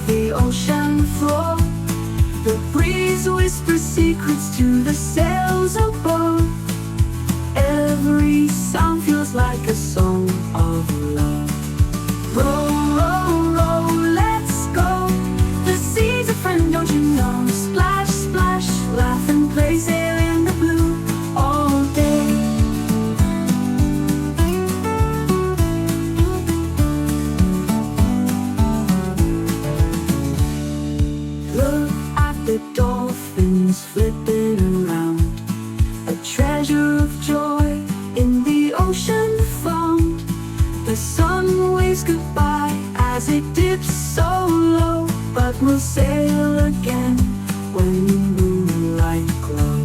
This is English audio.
the ocean floor. The breeze whispers secrets to the sails above. Every sound feels like a song of love. Row, row, row, let's go. The sea's a friend, don't you know? Splash, splash, laugh and play, sail in the blue all day. Look at the dolphins flipping around, a treasure of joy in the ocean found. The sun waves goodbye as it dips so low, but we'll sail again when the moonlight glows.